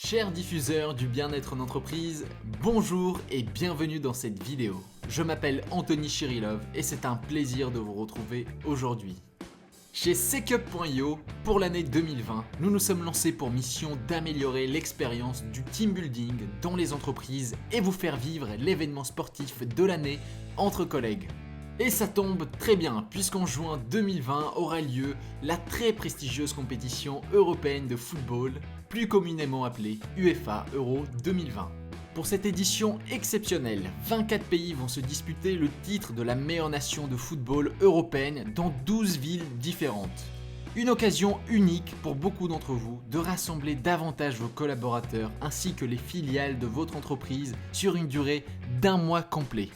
Chers diffuseurs du bien-être en entreprise, bonjour et bienvenue dans cette vidéo. Je m'appelle Anthony Chirilov et c'est un plaisir de vous retrouver aujourd'hui. Chez SecUp.io, pour l'année 2020, nous nous sommes lancés pour mission d'améliorer l'expérience du team building dans les entreprises et vous faire vivre l'événement sportif de l'année entre collègues. Et ça tombe très bien puisqu'en juin 2020 aura lieu la très prestigieuse compétition européenne de football, plus communément appelée UEFA Euro 2020. Pour cette édition exceptionnelle, 24 pays vont se disputer le titre de la meilleure nation de football européenne dans 12 villes différentes. Une occasion unique pour beaucoup d'entre vous de rassembler davantage vos collaborateurs ainsi que les filiales de votre entreprise sur une durée d'un mois complet.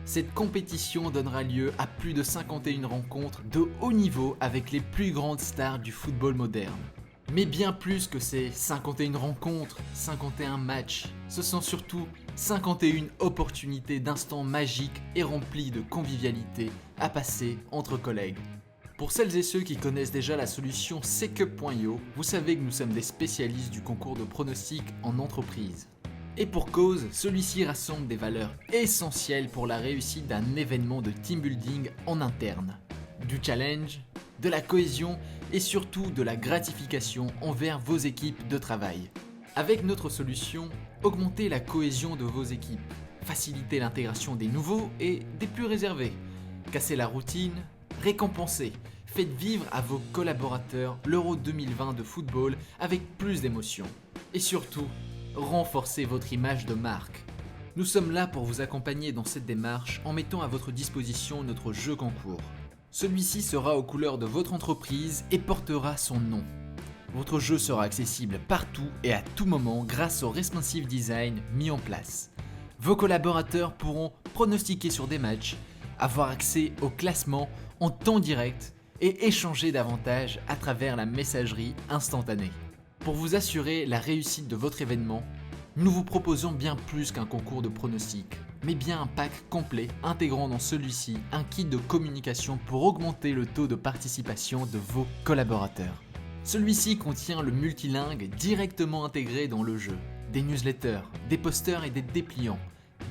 Cette compétition donnera lieu à plus de 51 rencontres de haut niveau avec les plus grandes stars du football moderne. Mais bien plus que ces 51 rencontres, 51 matchs, ce sont surtout 51 opportunités d'instants magiques et remplis de convivialité à passer entre collègues. Pour celles et ceux qui connaissent déjà la solution SecUp.io, vous savez que nous sommes des spécialistes du concours de pronostics en entreprise. Et pour cause, celui-ci rassemble des valeurs essentielles pour la réussite d'un événement de team building en interne. Du challenge, de la cohésion et surtout de la gratification envers vos équipes de travail. Avec notre solution, augmentez la cohésion de vos équipes, facilitez l'intégration des nouveaux et des plus réservés, cassez la routine, récompensez, faites vivre à vos collaborateurs l'Euro 2020 de football avec plus d'émotion. Et surtout, renforcez votre image de marque. Nous sommes là pour vous accompagner dans cette démarche en mettant à votre disposition notre jeu concours. Celui-ci sera aux couleurs de votre entreprise et portera son nom. Votre jeu sera accessible partout et à tout moment grâce au responsive design mis en place. Vos collaborateurs pourront pronostiquer sur des matchs, avoir accès au classement en temps direct et échanger davantage à travers la messagerie instantanée. Pour vous assurer la réussite de votre événement, nous vous proposons bien plus qu'un concours de pronostics, mais bien un pack complet intégrant dans celui-ci un kit de communication pour augmenter le taux de participation de vos collaborateurs. Celui-ci contient le multilingue directement intégré dans le jeu, des newsletters, des posters et des dépliants,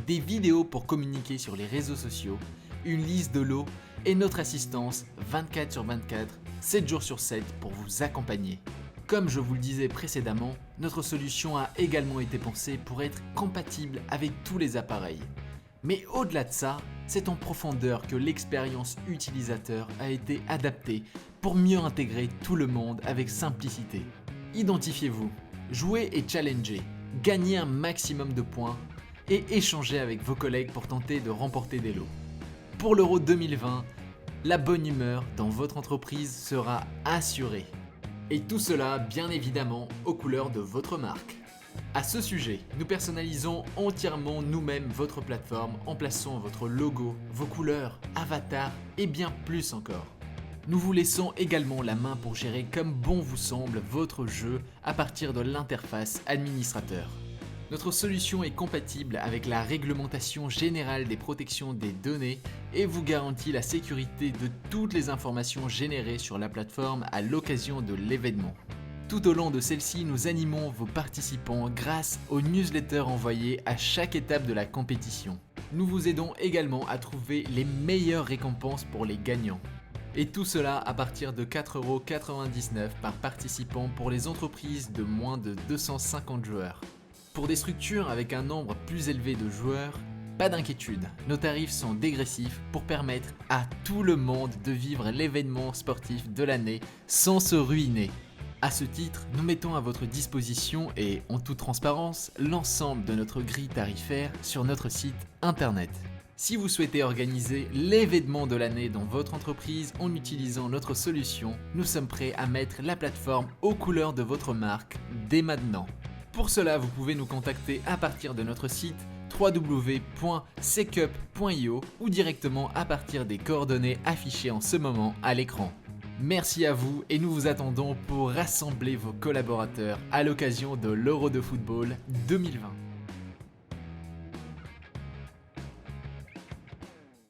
des vidéos pour communiquer sur les réseaux sociaux, une liste de lots et notre assistance 24/24, 7 jours sur 7 pour vous accompagner. Comme je vous le disais précédemment, notre solution a également été pensée pour être compatible avec tous les appareils. Mais au-delà de ça, c'est en profondeur que l'expérience utilisateur a été adaptée pour mieux intégrer tout le monde avec simplicité. Identifiez-vous, jouez et challengez, gagnez un maximum de points et échangez avec vos collègues pour tenter de remporter des lots. Pour l'Euro 2020, la bonne humeur dans votre entreprise sera assurée. Et tout cela, bien évidemment, aux couleurs de votre marque. À ce sujet, nous personnalisons entièrement nous-mêmes votre plateforme en plaçant votre logo, vos couleurs, avatars et bien plus encore. Nous vous laissons également la main pour gérer comme bon vous semble votre jeu à partir de l'interface administrateur. Notre solution est compatible avec la réglementation générale des protections des données et vous garantit la sécurité de toutes les informations générées sur la plateforme à l'occasion de l'événement. Tout au long de celle-ci, nous animons vos participants grâce aux newsletters envoyés à chaque étape de la compétition. Nous vous aidons également à trouver les meilleures récompenses pour les gagnants. Et tout cela à partir de 4,99€ par participant pour les entreprises de moins de 250 joueurs. Pour des structures avec un nombre plus élevé de joueurs, pas d'inquiétude, nos tarifs sont dégressifs pour permettre à tout le monde de vivre l'événement sportif de l'année sans se ruiner. À ce titre, nous mettons à votre disposition et en toute transparence l'ensemble de notre grille tarifaire sur notre site internet. Si vous souhaitez organiser l'événement de l'année dans votre entreprise en utilisant notre solution, nous sommes prêts à mettre la plateforme aux couleurs de votre marque dès maintenant. Pour cela, vous pouvez nous contacter à partir de notre site www.secup.io ou directement à partir des coordonnées affichées en ce moment à l'écran. Merci à vous et nous vous attendons pour rassembler vos collaborateurs à l'occasion de l'Euro de football 2020.